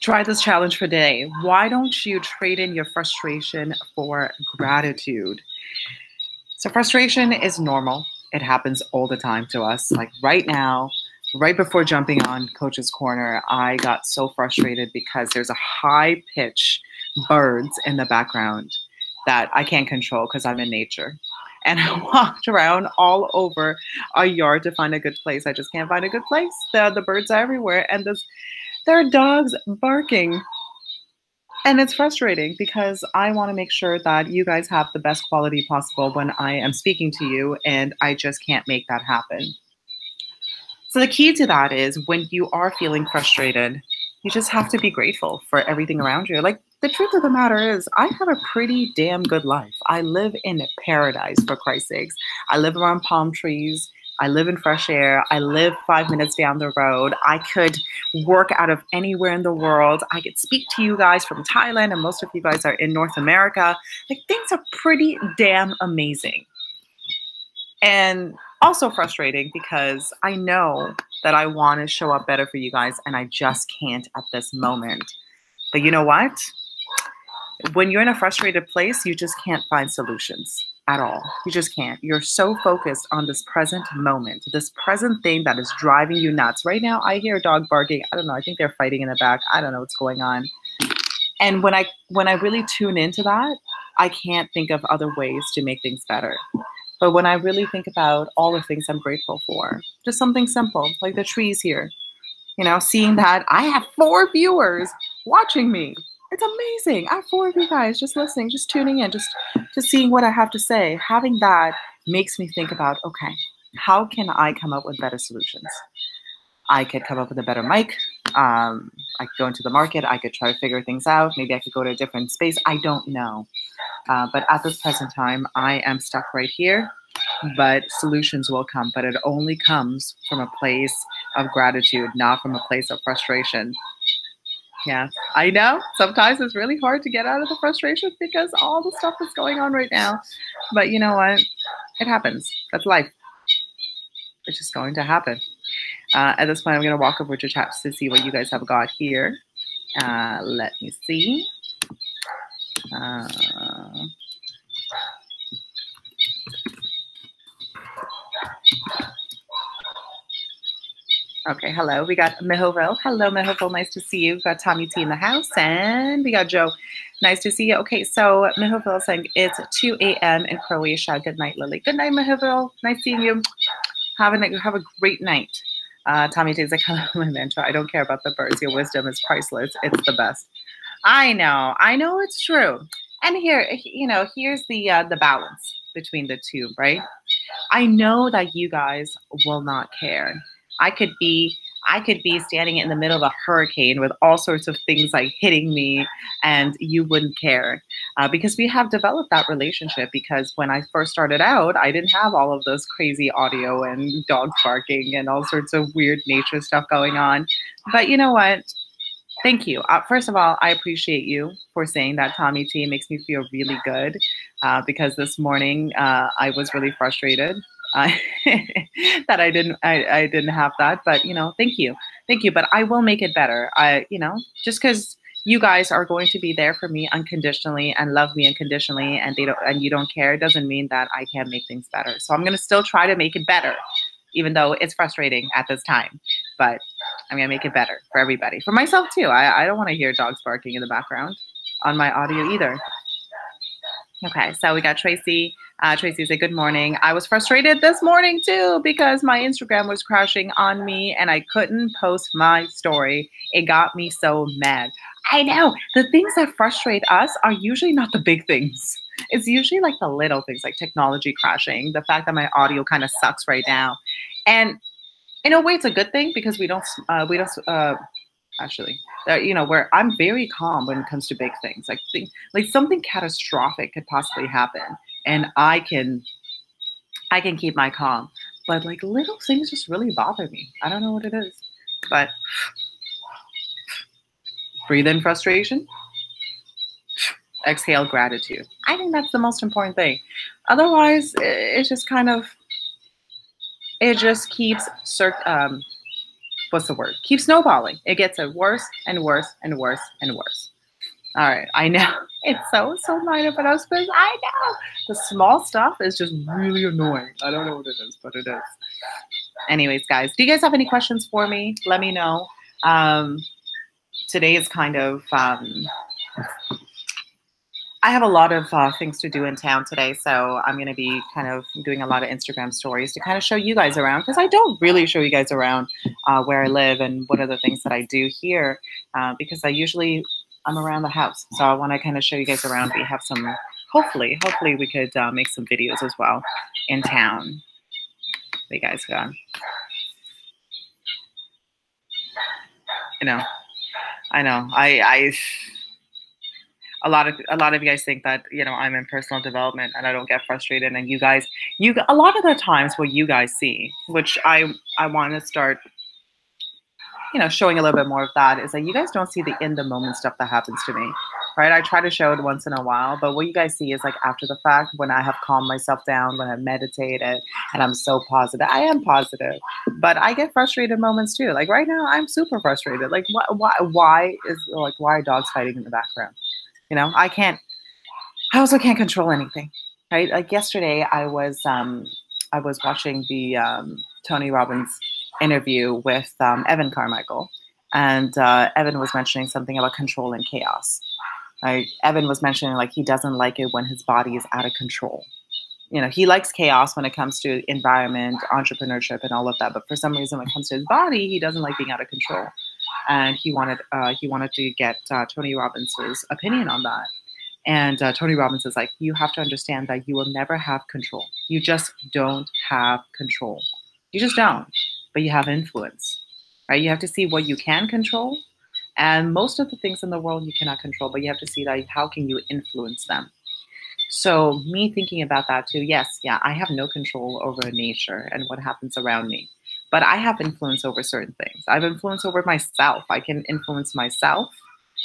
Try this challenge for today. Why don't you trade in your frustration for gratitude? So frustration is normal. It happens all the time to us. Like right now, right before jumping on Coach's Corner, I got so frustrated because there's a high pitch birds in the background that I can't control because I'm in nature. And I walked around all over our yard to find a good place. I just can't find a good place. The birds are everywhere, and there are dogs barking. And it's frustrating because I want to make sure that you guys have the best quality possible when I am speaking to you, and I just can't make that happen. So the key to that is when you are feeling frustrated, you just have to be grateful for everything around you. Like the truth of the matter is, I have a pretty damn good life. I live in paradise, for Christ's sakes. I live around palm trees. I live in fresh air. I live 5 minutes down the road. I could work out of anywhere in the world. I could speak to you guys from Thailand, and most of you guys are in North America. Like things are pretty damn amazing. And also frustrating because I know that I want to show up better for you guys, and I just can't at this moment. But you know what? When you're in a frustrated place, you just can't find solutions at all. You just can't. You're so focused on this present moment, this present thing that is driving you nuts. Right now, I hear a dog barking. I don't know. I think they're fighting in the back. I don't know what's going on. And when I really tune into that, I can't think of other ways to make things better. But when I really think about all the things I'm grateful for, just something simple, like the trees here, you know, seeing that I have 4 viewers watching me. It's amazing. I have 4 of you guys just listening, just tuning in, just seeing what I have to say. Having that makes me think about, okay, how can I come up with better solutions? I could come up with a better mic. I could go into the market. I could try to figure things out. Maybe I could go to a different space. I don't know. But at this present time, I am stuck right here. But solutions will come. But it only comes from a place of gratitude, not from a place of frustration. Yeah, I know. Sometimes it's really hard to get out of the frustration because all the stuff that's going on right now. But you know what? It happens. That's life. It's just going to happen. At this point, I'm going to walk over to chat to see what you guys have got here. Let me see. Okay, hello. We got Mihoville. Hello, Mihoville. Nice to see you. We've got Tommy T in the house. And we got Joe. Nice to see you. Okay, so Mihoville saying it's 2 a.m. in Croatia. Good night, Lily. Good night, Mihoville. Nice seeing you. Have a great night. Tommy T is like, hello, my mentor. I don't care about the birds. Your wisdom is priceless. It's the best. I know it's true. And here, you know, here's the balance between the two, right? I know that you guys will not care. I could be standing in the middle of a hurricane with all sorts of things like hitting me, and you wouldn't care because we have developed that relationship. Because when I first started out, I didn't have all of those crazy audio and dogs barking and all sorts of weird nature stuff going on. But you know what? Thank you. First of all, I appreciate you for saying that, Tommy T. It makes me feel really good because this morning I was really frustrated that I didn't have that. But you know, thank you. But I will make it better. You know, just because you guys are going to be there for me unconditionally and love me unconditionally, and you don't care, doesn't mean that I can't make things better. So I'm gonna still try to make it better, even though it's frustrating at this time. But I'm going to make it better for everybody. For myself, too. I don't want to hear dogs barking in the background on my audio either. Okay, so we got Tracy. Tracy said, good morning. I was frustrated this morning, too, because my Instagram was crashing on me and I couldn't post my story. It got me so mad. I know. The things that frustrate us are usually not the big things. It's usually like the little things, like technology crashing, the fact that my audio kind of sucks right now. And in a way, it's a good thing because we don't actually, you know, where I'm very calm when it comes to big things, like something catastrophic could possibly happen, and I can keep my calm. But like little things just really bother me. I don't know what it is, but breathe in frustration, exhale gratitude. I think that's the most important thing. Otherwise, it just kind of, it just keeps what's the word? Keep snowballing. It gets worse and worse and worse and worse. All right, I know it's so minor, but I was supposed. I know the small stuff is just really annoying. I don't know what it is, but it is. Anyways, guys, do you guys have any questions for me? Let me know. Today is kind of. I have a lot of things to do in town today, so I'm going to be kind of doing a lot of Instagram stories to kind of show you guys around, because I don't really show you guys around where I live and what are the things that I do here, because I'm around the house. So I want to kind of show you guys around. We have some, hopefully we could make some videos as well in town. You guys go. I know. A lot of you guys think that, you know, I'm in personal development and I don't get frustrated, and a lot of the times what you guys see, which I want to start, you know, showing a little bit more of that, is that you guys don't see the in the moment stuff that happens to me, right? I try to show it once in a while, but what you guys see is like after the fact, when I have calmed myself down, when I've meditated and I'm so positive. I am positive, but I get frustrated moments too. Like right now, I'm super frustrated. Like why are dogs fighting in the background? You know, I also can't control anything, right? Like yesterday, I was watching the Tony Robbins interview with Evan Carmichael, and Evan was mentioning something about control and chaos. Right? Evan was mentioning like he doesn't like it when his body is out of control. You know, he likes chaos when it comes to environment, entrepreneurship, and all of that. But for some reason, when it comes to his body, he doesn't like being out of control. And he wanted to get Tony Robbins' opinion on that. And Tony Robbins is like, you have to understand that you will never have control. You just don't have control. You just don't. But you have influence, right? You have to see what you can control. And most of the things in the world you cannot control, but you have to see that how can you influence them. So me thinking about that too, yes, yeah, I have no control over nature and what happens around me. But I have influence over certain things. I have influence over myself. I can influence myself.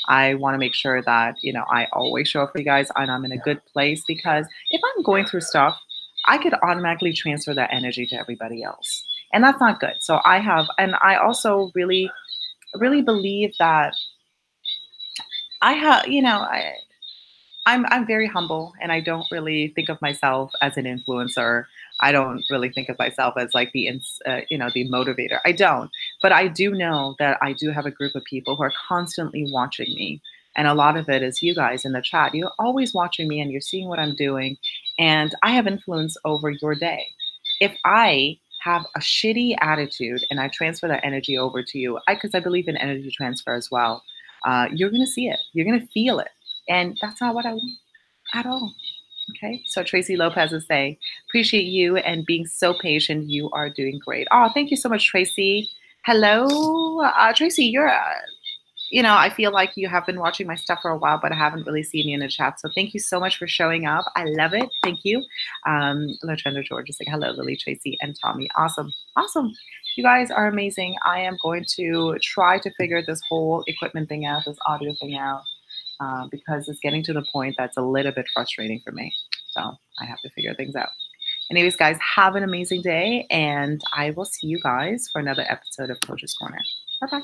I want to make sure that, you know, I always show up for you guys and I'm in a good place, because if I'm going through stuff, I could automatically transfer that energy to everybody else. And that's not good. So I also really, really believe that I have, you know, I'm very humble, and I don't really think of myself as an influencer. I don't really think of myself as like the the motivator. I don't, but I do know that I do have a group of people who are constantly watching me, and a lot of it is you guys in the chat. You're always watching me, and you're seeing what I'm doing, and I have influence over your day. If I have a shitty attitude and I transfer that energy over to you, because I believe in energy transfer as well, you're gonna see it. You're gonna feel it. And that's not what I want at all. Okay. So Tracy Lopez is saying, appreciate you and being so patient. You are doing great. Oh, thank you so much, Tracy. Hello, Tracy. I feel like you have been watching my stuff for a while, but I haven't really seen you in the chat. So thank you so much for showing up. I love it. Thank you. LaTrenda George is saying, hello, Lily, Tracy, and Tommy. Awesome. Awesome. You guys are amazing. I am going to try to figure this whole equipment thing out, this audio thing out. Because it's getting to the point that's a little bit frustrating for me. So I have to figure things out. Anyways, guys, have an amazing day, and I will see you guys for another episode of Coach's Corner. Bye-bye.